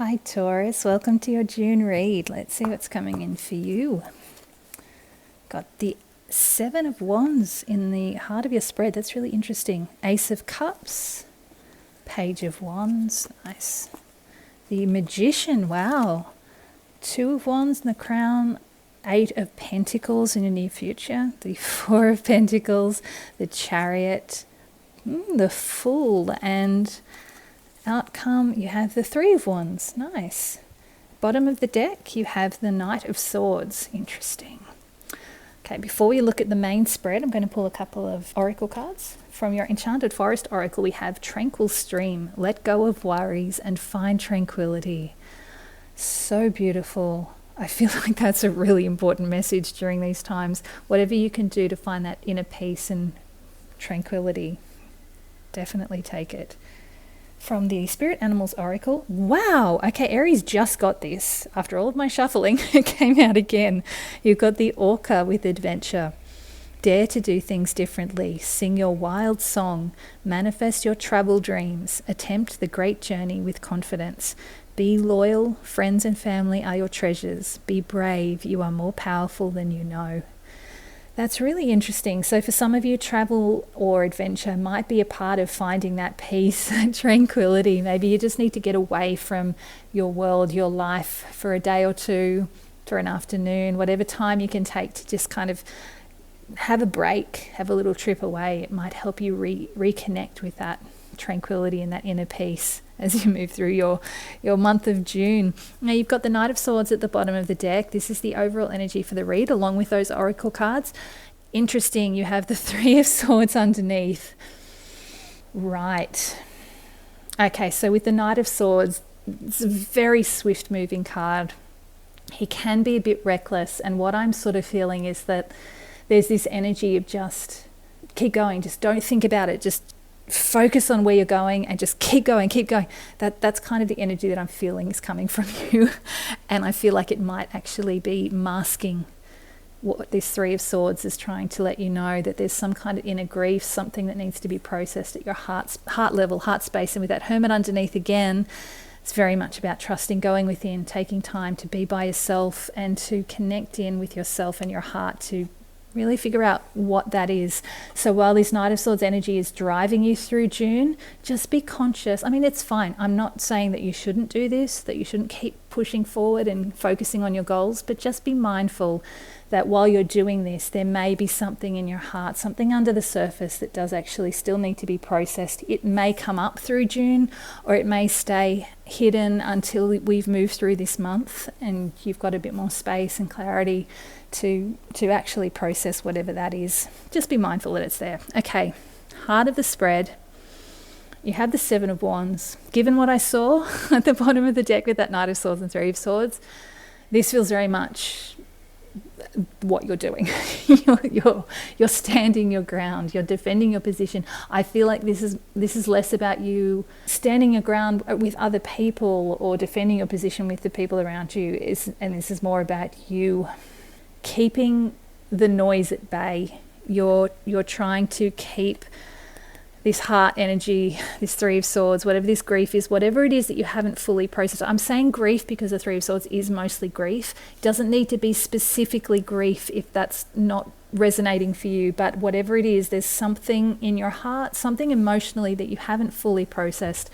Hi Taurus, welcome to your June read. Let's see what's coming in for you. Got the Seven of Wands in the heart of your spread. That's really interesting. Ace of Cups, Page of Wands, nice. The Magician, wow. Two of Wands in the Crown, Eight of Pentacles in your near future, the Four of Pentacles, the Chariot, the Fool, and outcome, you have the Three of Wands. Nice. Bottom of the deck, you have the Knight of Swords. Interesting. Okay, before we look at the main spread, I'm going to pull a couple of oracle cards. From your Enchanted Forest Oracle, we have Tranquil Stream. Let go of worries and find tranquility. So beautiful. I feel like that's a really important message during these times. Whatever you can do to find that inner peace and tranquility, definitely take it. From the Spirit Animals Oracle, wow, okay, Aries just got this. After all of my shuffling, it came out again. You've got the Orca with Adventure. Dare to do things differently. Sing your wild song. Manifest your travel dreams. Attempt the great journey with confidence. Be loyal. Friends and family are your treasures. Be brave. You are more powerful than you know. That's really interesting. So for some of you, travel or adventure might be a part of finding that peace and tranquility. Maybe you just need to get away from your world, your life for a day or two, for an afternoon, whatever time you can take to just kind of have a break, have a little trip away. It might help you reconnect with that tranquility and that inner peace as you move through your month of June. Now you've got the Knight of Swords at the bottom of the deck. This is the overall energy for the read, along with those oracle cards. Interesting, you have the Three of Swords underneath. Right. Okay, so with the Knight of Swords, it's a very swift moving card. He can be a bit reckless, and what I'm sort of feeling is that there's this energy of just keep going, just don't think about it, just focus on where you're going and just keep going. That's kind of the energy that I'm feeling is coming from you. And I feel like it might actually be masking what this Three of Swords is trying to let you know, that there's some kind of inner grief, something that needs to be processed at your heart level, heart space. And with that Hermit underneath again, it's very much about trusting, going within, taking time to be by yourself and to connect in with yourself and your heart to really figure out what that is. So while this Knight of Swords energy is driving you through June, just be conscious. I mean, it's fine. I'm not saying that you shouldn't do this, that you shouldn't keep pushing forward and focusing on your goals, but just be mindful that while you're doing this, there may be something in your heart, something under the surface that does actually still need to be processed. It may come up through June, or it may stay hidden until we've moved through this month and you've got a bit more space and clarity to actually process whatever that is. Just be mindful that it's there. Okay, heart of the spread. You have the Seven of Wands. Given what I saw at the bottom of the deck with that Knight of Swords and Three of Swords, this feels very much what you're doing. You're standing your ground. You're defending your position. I feel like this is less about you standing your ground with other people or defending your position with the people around you. And this is more about you keeping the noise at bay. You're trying to keep this heart energy, this Three of Swords, whatever this grief is, whatever it is that you haven't fully processed. I'm saying grief because the Three of Swords is mostly grief. It doesn't need to be specifically grief if that's not resonating for you, but whatever it is, there's something in your heart, something emotionally that you haven't fully processed.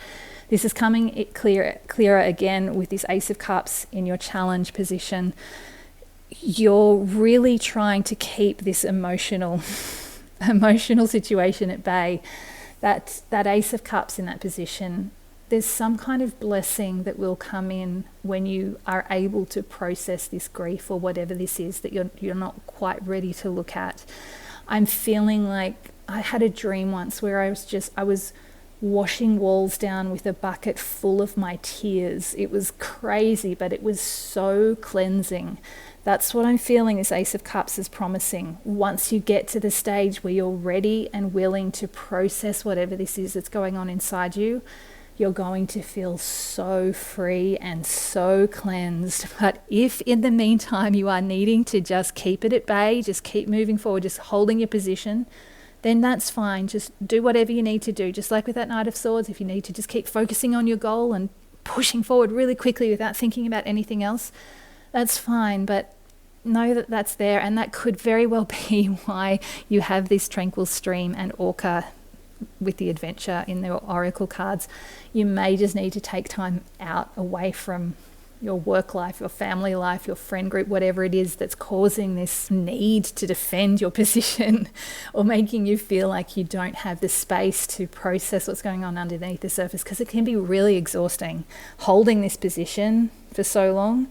This is coming clearer again with this Ace of Cups in your challenge position. You're really trying to keep this emotional situation at bay. That Ace of Cups in that position, there's some kind of blessing that will come in when you are able to process this grief or whatever this is that you're not quite ready to look at. I'm feeling like I had a dream once where I was washing walls down with a bucket full of my tears. It was crazy, but it was so cleansing. That's what I'm feeling this Ace of Cups is promising. Once you get to the stage where you're ready and willing to process whatever this is that's going on inside you, you're going to feel so free and so cleansed. But if in the meantime you are needing to just keep it at bay, just keep moving forward, just holding your position, then that's fine. Just do whatever you need to do. Just like with that Knight of Swords, if you need to just keep focusing on your goal and pushing forward really quickly without thinking about anything else, that's fine. But know that that's there, and that could very well be why you have this tranquil stream and orca with the adventure in the oracle cards. You may just need to take time out away from your work life, your family life, your friend group, whatever it is that's causing this need to defend your position or making you feel like you don't have the space to process what's going on underneath the surface, because it can be really exhausting holding this position for so long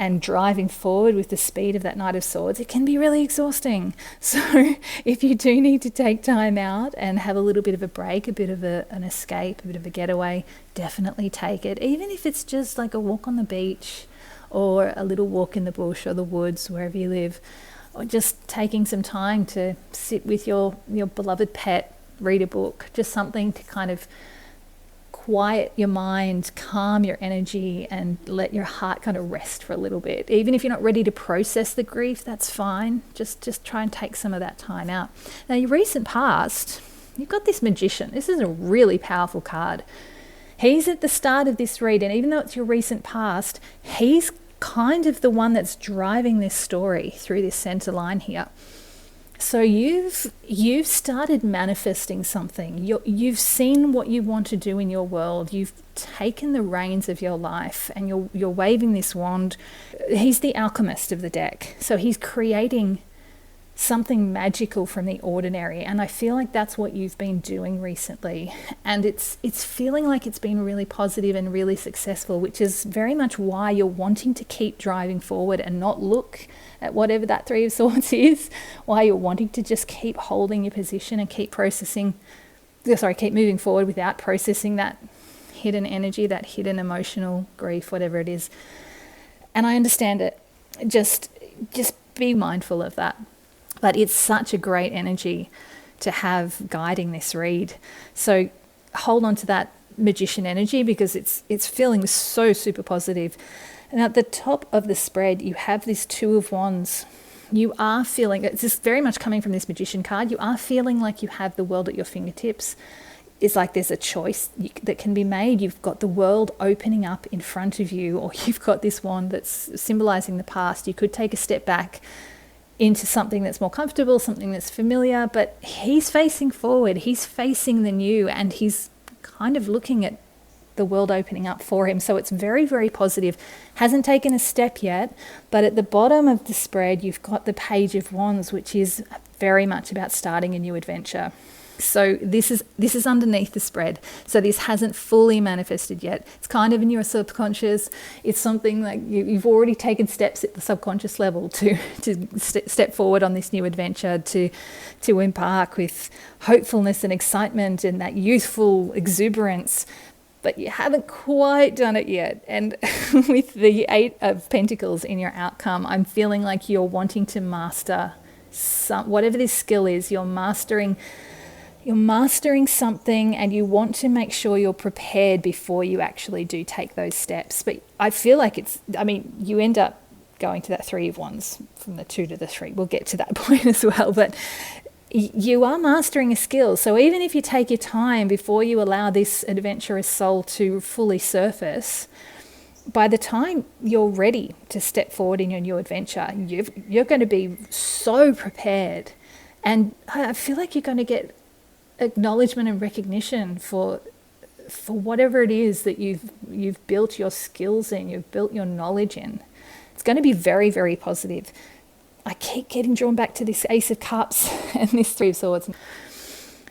and driving forward with the speed of that Knight of Swords. It can be really exhausting. So if you do need to take time out and have a little bit of a break, a bit of an escape, a bit of a getaway, definitely take it. Even if it's just like a walk on the beach or a little walk in the bush or the woods, wherever you live, or just taking some time to sit with your beloved pet, read a book, just something to kind of quiet your mind, calm your energy, and let your heart kind of rest for a little bit. Even if you're not ready to process the grief, that's fine. Just try and take some of that time out. Now, your recent past, you've got this Magician. This is a really powerful card. He's at the start of this read, and even though it's your recent past, he's kind of the one that's driving this story through this center line here. So you've started manifesting something. You've seen what you want to do in your world. You've taken the reins of your life, and you're waving this wand. He's the alchemist of the deck. So he's creating something magical from the ordinary, and I feel like that's what you've been doing recently. And it's feeling like it's been really positive and really successful, which is very much why you're wanting to keep driving forward and not look at whatever that Three of Swords is, why you're wanting to just keep holding your position and keep moving forward without processing that hidden energy, that hidden emotional grief, whatever it is. And I understand it. Just be mindful of that. But it's such a great energy to have guiding this read. So hold on to that Magician energy, because it's feeling so super positive. And at the top of the spread, you have this Two of Wands. You are feeling, it's just very much coming from this Magician card, you are feeling like you have the world at your fingertips. It's like there's a choice that can be made. You've got the world opening up in front of you, or you've got this wand that's symbolizing the past. You could take a step back into something that's more comfortable, something that's familiar, but he's facing forward. He's facing the new, and he's kind of looking at the world opening up for him. So it's very, very positive. Hasn't taken a step yet, but at the bottom of the spread, you've got the Page of Wands, which is very much about starting a new adventure. So this is underneath the spread. So this hasn't fully manifested yet. It's kind of in your subconscious. It's something like you've already taken steps at the subconscious level to step forward on this new adventure, to embark with hopefulness and excitement and that youthful exuberance. But you haven't quite done it yet. And with the Eight of Pentacles in your outcome, I'm feeling like you're wanting to master whatever this skill is. You're mastering something, and you want to make sure you're prepared before you actually do take those steps. But I feel like you end up going to that Three of Wands from the 2 to the 3. We'll get to that point as well. But you are mastering a skill. So even if you take your time before you allow this adventurous soul to fully surface, by the time you're ready to step forward in your new adventure, you're going to be so prepared. And I feel like you're going to get acknowledgement and recognition for whatever it is that you've built your skills in, you've built your knowledge in. It's going to be very, very positive. I keep getting drawn back to this Ace of Cups and this Three of Swords.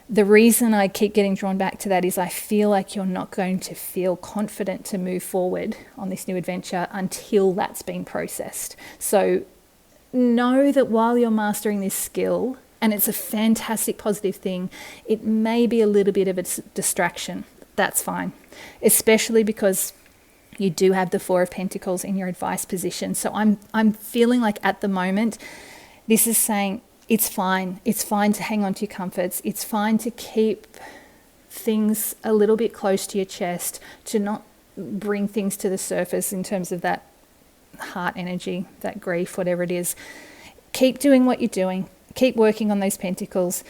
The reason I keep getting drawn back to that is I feel like you're not going to feel confident to move forward on this new adventure until that's been processed. So know that while you're mastering this skill, and it's a fantastic positive thing, it may be a little bit of a distraction. That's fine, especially because you do have the Four of Pentacles in your advice position. So I'm feeling like at the moment, this is saying it's fine. It's fine to hang on to your comforts. It's fine to keep things a little bit close to your chest, to not bring things to the surface in terms of that heart energy, that grief, whatever it is. Keep doing what you're doing. Keep working on those pentacles.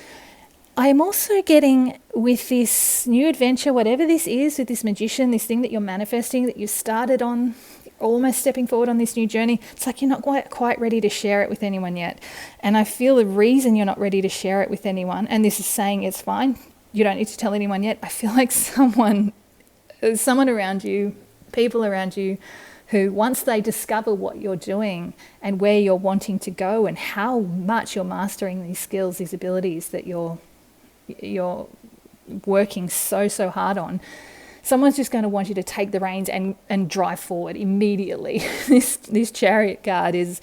I'm also getting with this new adventure, whatever this is, with this magician, this thing that you're manifesting, that you started on, almost stepping forward on this new journey, it's like you're not quite ready to share it with anyone yet. And I feel the reason you're not ready to share it with anyone, and this is saying it's fine, you don't need to tell anyone yet, I feel like someone around you, people around you, who once they discover what you're doing and where you're wanting to go and how much you're mastering these skills, these abilities that you're working so hard on, someone's just going to want you to take the reins and drive forward immediately. This Chariot card is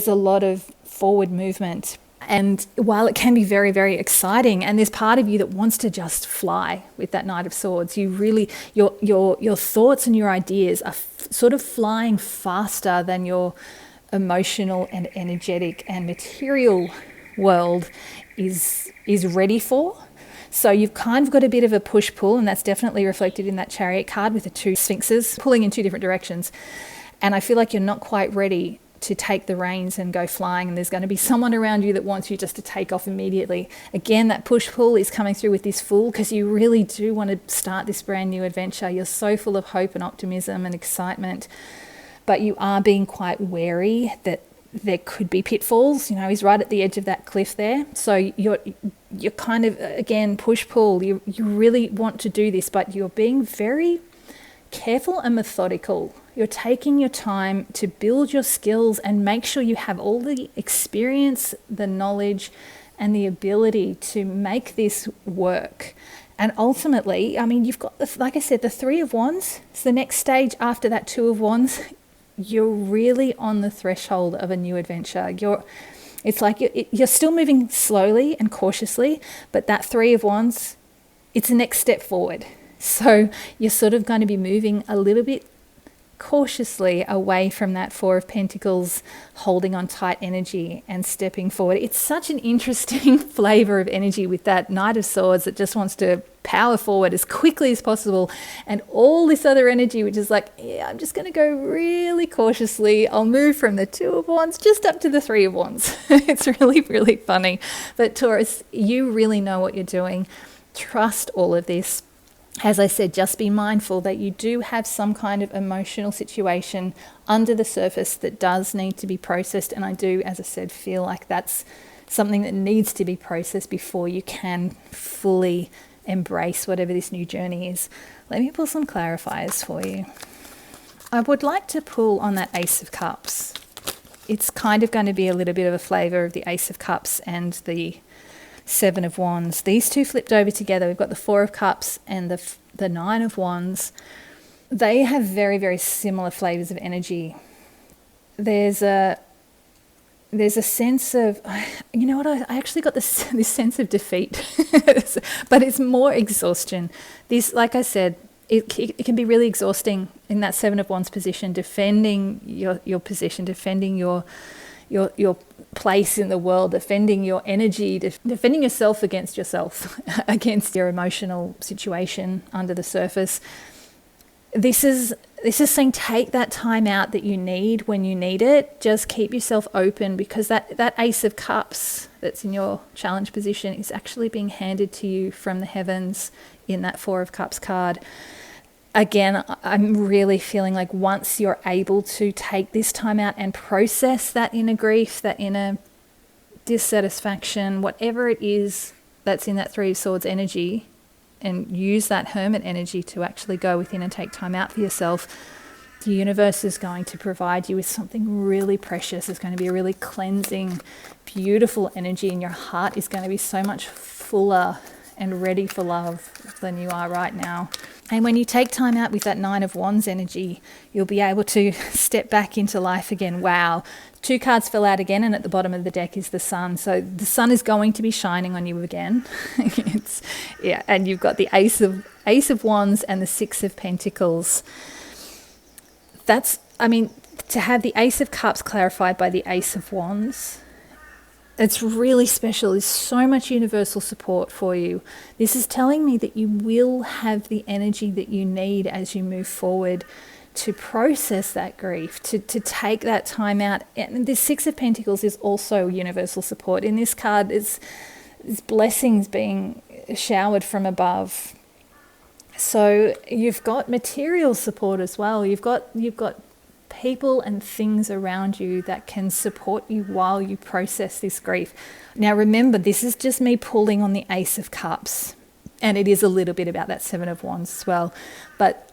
a lot of forward movement. And while it can be very, very exciting, and there's part of you that wants to just fly with that Knight of Swords, you really, your thoughts and your ideas are sort of flying faster than your emotional and energetic and material world is ready for. So you've kind of got a bit of a push-pull, and that's definitely reflected in that Chariot card with the two sphinxes pulling in two different directions. And I feel like you're not quite ready to take the reins and go flying, and there's going to be someone around you that wants you just to take off immediately. Again, that push-pull is coming through with this Fool, because you really do want to start this brand new adventure. You're so full of hope and optimism and excitement, but you are being quite wary that there could be pitfalls. You know, he's right at the edge of that cliff there. So you're kind of, again, push-pull. You really want to do this, but you're being very careful and methodical. You're taking your time to build your skills and make sure you have all the experience, the knowledge, and the ability to make this work. And ultimately, I mean, you've got, like I said, the Three of Wands. It's the next stage after that Two of Wands. You're really on the threshold of a new adventure. It's like you're still moving slowly and cautiously, but that Three of Wands, it's the next step forward. So you're sort of going to be moving a little bit cautiously away from that Four of Pentacles, holding on tight energy and stepping forward. It's such an interesting flavor of energy with that Knight of Swords that just wants to power forward as quickly as possible, and all this other energy which is like, yeah, I'm just going to go really cautiously. I'll move from the Two of Wands just up to the Three of Wands. It's really, really funny. But Taurus, you really know what you're doing. Trust all of this. As I said, just be mindful that you do have some kind of emotional situation under the surface that does need to be processed. And I do, as I said, feel like that's something that needs to be processed before you can fully embrace whatever this new journey is. Let me pull some clarifiers for you. I would like to pull on that Ace of Cups. It's kind of going to be a little bit of a flavour of the Ace of Cups and the Seven of Wands. These two flipped over together. We've got the Four of Cups and the Nine of Wands. They have very, very similar flavors of energy. There's a sense of, you know what, I actually got this sense of defeat, but it's more exhaustion. This, like I said, it can be really exhausting in that Seven of Wands position, defending your position, defending your place in the world, defending your energy, defending yourself, against your emotional situation under the surface. This is saying take that time out that you need when you need it. Just keep yourself open, because that Ace of Cups that's in your challenge position is actually being handed to you from the heavens in that Four of Cups card. Again, I'm really feeling like once you're able to take this time out and process that inner grief, that inner dissatisfaction, whatever it is that's in that Three of Swords energy, and use that Hermit energy to actually go within and take time out for yourself, the universe is going to provide you with something really precious. It's going to be a really cleansing, beautiful energy, and your heart is going to be so much fuller and ready for love than you are right now. And when you take time out with that Nine of Wands energy, you'll be able to step back into life again. Wow. Two cards fell out again, and at the bottom of the deck is the Sun. So the sun is going to be shining on you again. And you've got the Ace of Wands and the Six of Pentacles. To have the Ace of Cups clarified by the Ace of Wands, it's really special. There's so much universal support for you. This is telling me that you will have the energy that you need as you move forward to process that grief, to take that time out. And the Six of Pentacles is also universal support. In this card, There's blessings being showered from above. So you've got material support as well. You've got people and things around you that can support you while you process this grief. Now remember, this is just me pulling on the Ace of Cups, and it is a little bit about that Seven of Wands as well. But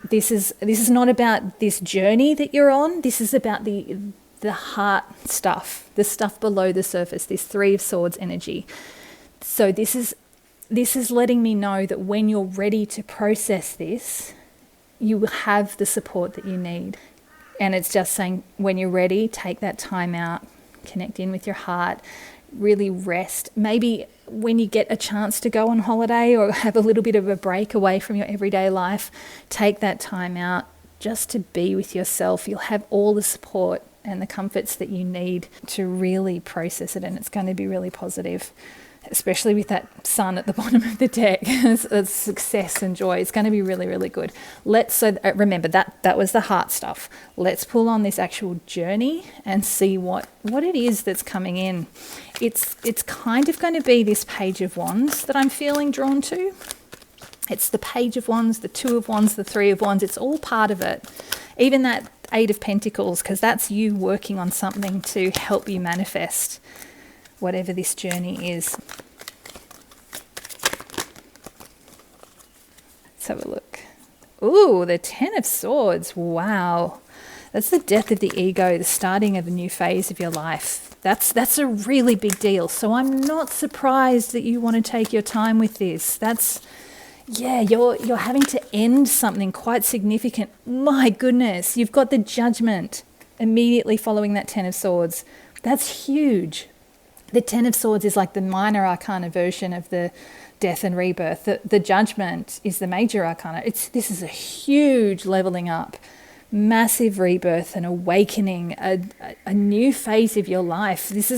this is not about this journey that you're on. This is about the heart stuff, the stuff below the surface, this Three of Swords energy. So this is letting me know that when you're ready to process this, you will have the support that you need. And it's just saying, when you're ready, take that time out, connect in with your heart, really rest. Maybe when you get a chance to go on holiday or have a little bit of a break away from your everyday life, take that time out just to be with yourself. You'll have all the support and the comforts that you need to really process it, and it's going to be really positive. Especially with that sun at the bottom of the deck, it's success and joy. It's going to be really, really good. Remember that was the heart stuff. Let's pull on this actual journey and see what it is that's coming in. It's kind of going to be this Page of Wands that I'm feeling drawn to. It's the Page of Wands, the Two of Wands, the Three of Wands. It's all part of it. Even that Eight of Pentacles, because that's you working on something to help you manifest whatever this journey is. Let's have a look. Ooh, the Ten of Swords. Wow. That's the death of the ego, the starting of a new phase of your life. That's a really big deal. So I'm not surprised that you want to take your time with this. You're having to end something quite significant. My goodness, you've got the Judgment immediately following that Ten of Swords. That's huge. The Ten of Swords is like the minor arcana version of the death and rebirth. The Judgment is the major arcana. This is a huge leveling up, massive rebirth and awakening, a new phase of your life. This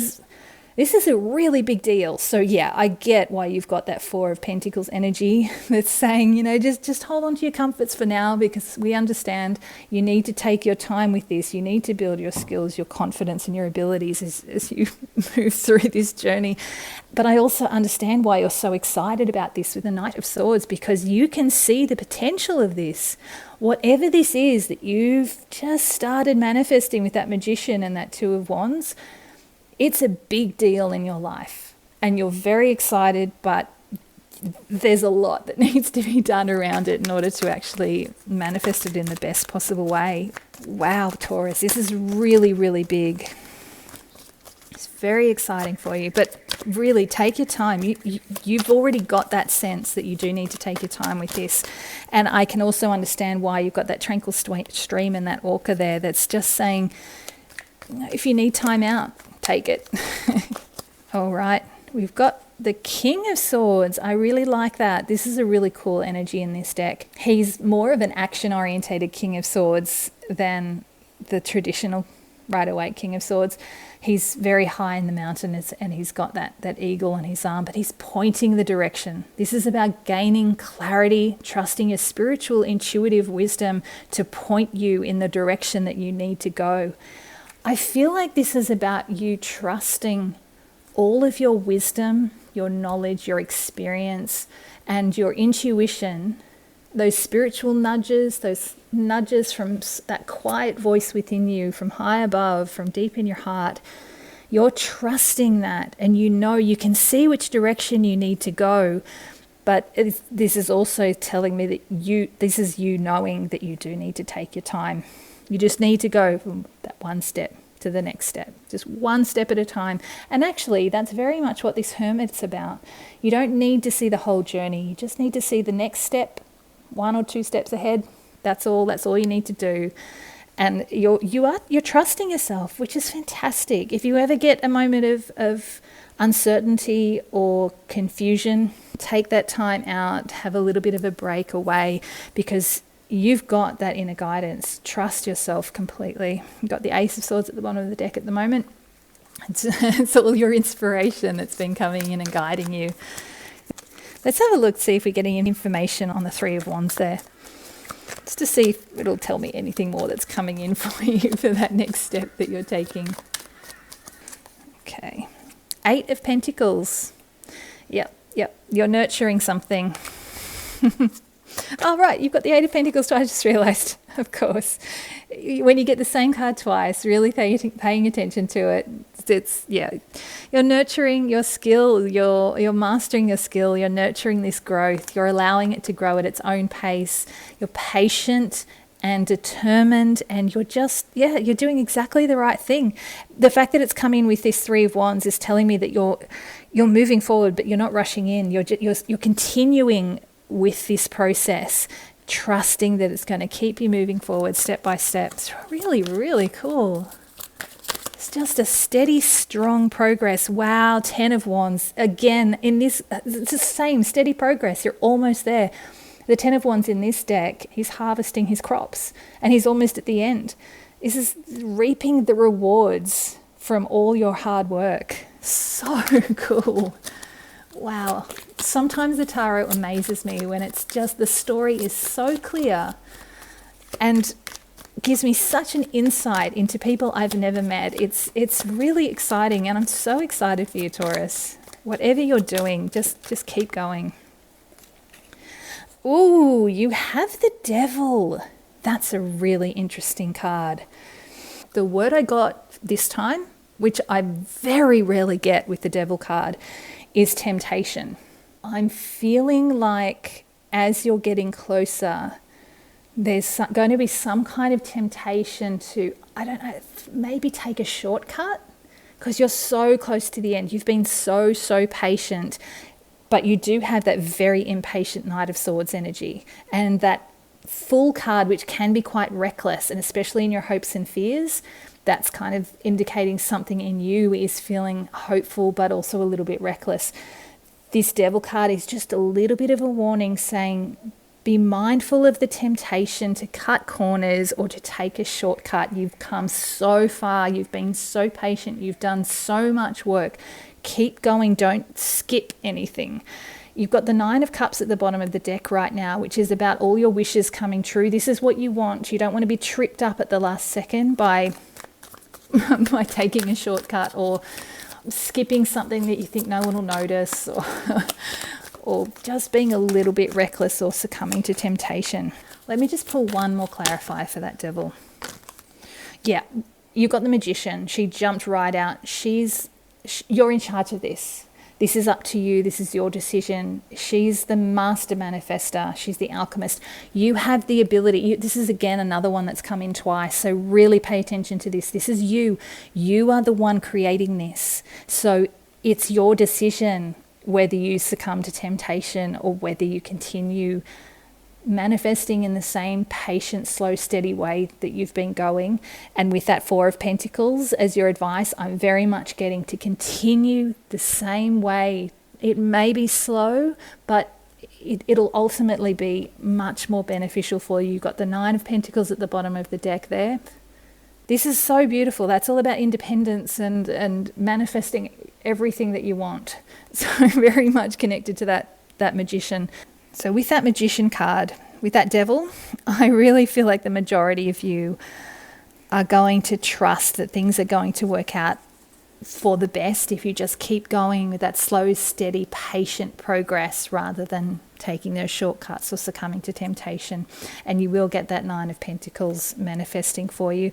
is a really big deal. So yeah, I get why you've got that Four of Pentacles energy that's saying, just hold on to your comforts for now, because we understand you need to take your time with this. You need to build your skills, your confidence and your abilities as you move through this journey. But I also understand why you're so excited about this with the Knight of Swords, because you can see the potential of this. Whatever this is that you've just started manifesting with that Magician and that Two of Wands, it's a big deal in your life and you're very excited, but there's a lot that needs to be done around it in order to actually manifest it in the best possible way. Wow, Taurus, this is really, really big. It's very exciting for you, but really take your time. You've already got that sense that you do need to take your time with this. And I can also understand why you've got that tranquil stream and that orca there that's just saying, if you need time out, take it. All right, we've got the King of Swords. I really like that. This is a really cool energy in this deck. He's more of an action-orientated King of Swords than the traditional Rider-Waite King of Swords. He's very high in the mountains and he's got that eagle on his arm, but he's pointing the direction. This is about gaining clarity, trusting your spiritual, intuitive wisdom to point you in the direction that you need to go. I feel like this is about you trusting all of your wisdom, your knowledge, your experience, and your intuition, those spiritual nudges, those nudges from that quiet voice within you, from high above, from deep in your heart. You're trusting that, and you can see which direction you need to go. But this is also telling me that this is you knowing that you do need to take your time. You just need to go from that one step to the next step, just one step at a time. And actually, that's very much what this Hermit's about. You don't need to see the whole journey. You just need to see the next step, 1 or 2 steps ahead. That's all you need to do. And you're trusting yourself, which is fantastic. If you ever get a moment of uncertainty or confusion, take that time out, have a little bit of a break away, because you've got that inner guidance. Trust yourself completely. You've got the Ace of Swords at the bottom of the deck at the moment. It's all your inspiration that's been coming in and guiding you. Let's have a look, see if we get any information on the Three of Wands there. Just to see if it'll tell me anything more that's coming in for you for that next step that you're taking. Okay. 8 of Pentacles. Yep, yep. You're nurturing something. Oh, right. You've got the Eight of Pentacles twice. I just realised, of course. When you get the same card twice, really paying attention to it. You're nurturing your skill. You're mastering your skill. You're nurturing this growth. You're allowing it to grow at its own pace. You're patient and determined, and you're doing exactly the right thing. The fact that it's come in with this Three of Wands is telling me that you're moving forward, but you're not rushing in. You're continuing with this process, trusting that it's going to keep you moving forward step by step. It's really, really cool. It's just a steady, strong progress. Wow, 10 of Wands. Again, in this, it's the same steady progress. You're almost there. The 10 of Wands in this deck, he's harvesting his crops and he's almost at the end. This is reaping the rewards from all your hard work. So cool. Wow. Sometimes the tarot amazes me when it's just the story is so clear and gives me such an insight into people I've never met. It's really exciting, and I'm so excited for you, Taurus. Whatever you're doing, just keep going. Ooh, you have the Devil. That's a really interesting card. The word I got this time, which I very rarely get with the Devil card, is temptation. I'm feeling like as you're getting closer, there's going to be some kind of temptation to, I don't know, maybe take a shortcut because you're so close to the end. You've been so patient, but you do have that very impatient Knight of Swords energy and that Fool card, which can be quite reckless, and especially in your hopes and fears. That's kind of indicating something in you is feeling hopeful, but also a little bit reckless. This Devil card is just a little bit of a warning saying, be mindful of the temptation to cut corners or to take a shortcut. You've come so far. You've been so patient. You've done so much work. Keep going. Don't skip anything. You've got the Nine of Cups at the bottom of the deck right now, which is about all your wishes coming true. This is what you want. You don't want to be tripped up at the last second by taking a shortcut or skipping something that you think no one will notice, or just being a little bit reckless or succumbing to temptation. Let me just pull one more clarifier for that Devil. Yeah, you've got the Magician. She jumped right out. You're in charge of this. This is up to you. This is your decision. She's the master manifester. She's the alchemist. You have the ability. This is, again, another one that's come in twice. So really pay attention to this. This is you. You are the one creating this. So it's your decision whether you succumb to temptation or whether you continue manifesting in the same patient, slow, steady way that you've been going. And with that Four of Pentacles as your advice, I'm very much getting to continue the same way. It may be slow, but it'll ultimately be much more beneficial for you. You've got the Nine of Pentacles at the bottom of the deck there. This is so beautiful. That's all about independence and manifesting everything that you want. So very much connected to that Magician. So with that Magician card, with that Devil, I really feel like the majority of you are going to trust that things are going to work out for the best if you just keep going with that slow, steady, patient progress rather than taking those shortcuts or succumbing to temptation. And you will get that Nine of Pentacles manifesting for you.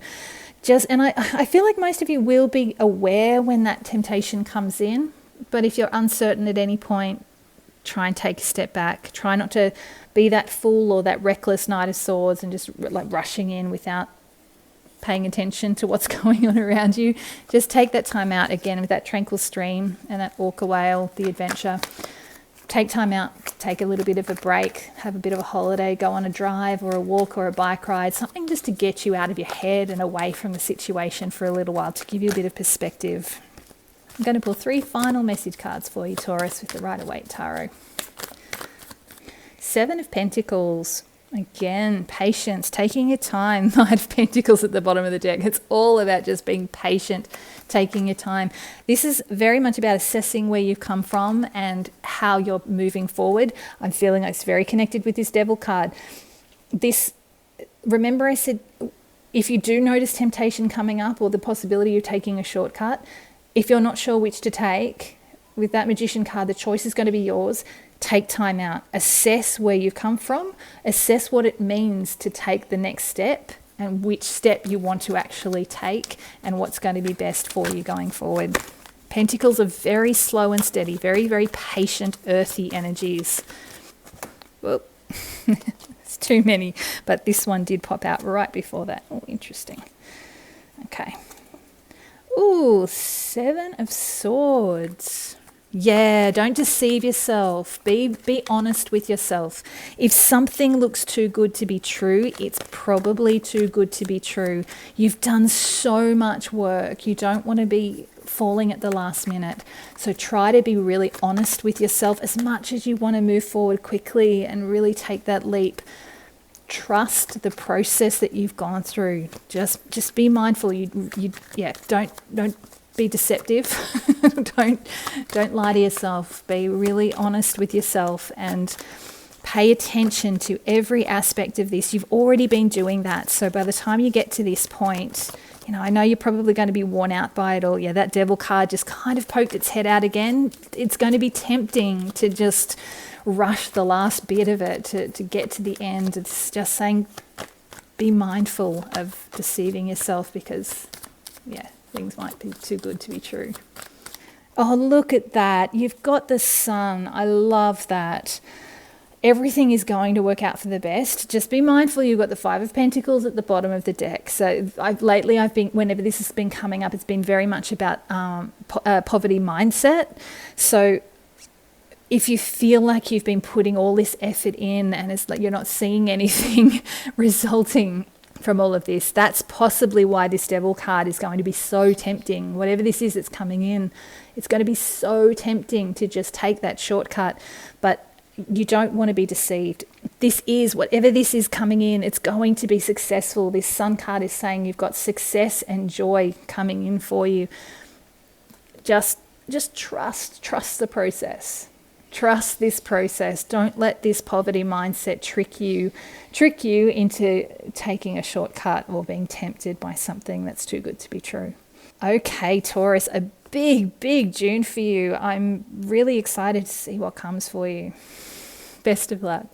And I feel like most of you will be aware when that temptation comes in, but if you're uncertain at any point, try and take a step back. Try not to be that fool or that reckless Knight of Swords and just like rushing in without paying attention to what's going on around you. Just take that time out again with that tranquil stream and that orca whale, the adventure. Take time out, take a little bit of a break, have a bit of a holiday, go on a drive or a walk or a bike ride, something just to get you out of your head and away from the situation for a little while, to give you a bit of perspective. I'm going to pull 3 final message cards for you, Taurus, with the Rider-Waite Tarot. Seven of Pentacles. Again, patience, taking your time. Knight of Pentacles at the bottom of the deck. It's all about just being patient, taking your time. This is very much about assessing where you've come from and how you're moving forward. I'm feeling like it's very connected with this Devil card. Remember I said, if you do notice temptation coming up or the possibility of taking a shortcut, if you're not sure which to take, with that Magician card, the choice is going to be yours. Take time out, assess where you've come from, assess what it means to take the next step and which step you want to actually take and what's going to be best for you going forward. Pentacles are very slow and steady, very, very patient, earthy energies. Well, it's too many, but this one did pop out right before that. Oh, interesting. Okay. Ooh, 7 of Swords. Yeah, don't deceive yourself. Be honest with yourself. If something looks too good to be true, it's probably too good to be true. You've done so much work. You don't want to be falling at the last minute. So try to be really honest with yourself as much as you want to move forward quickly and really take that leap. Trust the process that you've gone through. Just be mindful. Don't be deceptive. don't lie to yourself. Be really honest with yourself and pay attention to every aspect of this. You've already been doing that. So by the time you get to this point, I know you're probably going to be worn out by it all. Yeah, that Devil card just kind of poked its head out again. It's going to be tempting to just rush the last bit of it to get to the end. It's just saying be mindful of deceiving yourself because, things might be too good to be true. Oh, look at that. You've got the Sun. I love that. Everything is going to work out for the best. Just be mindful you've got the 5 of Pentacles at the bottom of the deck. So lately I've been, whenever this has been coming up, it's been very much about poverty mindset. So if you feel like you've been putting all this effort in and it's like you're not seeing anything resulting from all of this, that's possibly why this Devil card is going to be so tempting. Whatever this is that's coming in, it's going to be so tempting to just take that shortcut. But you don't want to be deceived. Whatever this is coming in, it's going to be successful. This Sun card is saying you've got success and joy coming in for you. Just trust the process. Trust this process. Don't let this poverty mindset trick you into taking a shortcut or being tempted by something that's too good to be true. Okay, Taurus, a big June for you. I'm really excited to see what comes for you. Best of luck.